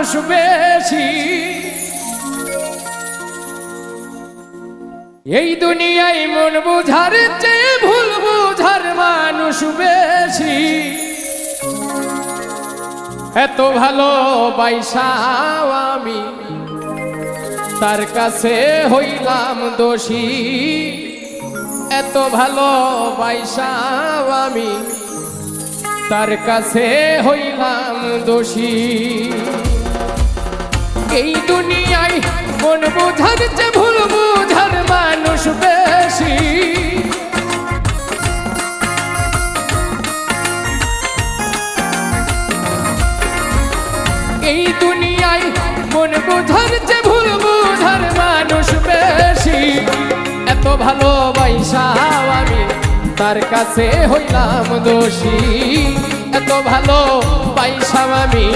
মানুষ বেশি, এই দুনিয়ায় মন বুঝার চেয়ে ভুল বুঝার মানুষ বেশি। এত ভালোবাসাও আমি তার কাছে হইলাম দোষী, এত ভালোবাসাও আমি তার কাছে হইলাম দোষী। এই দুনিয়ায় মন বুঝার চেয়ে ভুল বুঝার মানুষ বেশি, এই দুনিয়ায় মন বুঝার চেয়ে ভুল বুঝার মানুষ বেশি। এত ভালোবাসাও আমি তার কাছে হইলাম দোষী, এত ভালোবাসাও আমি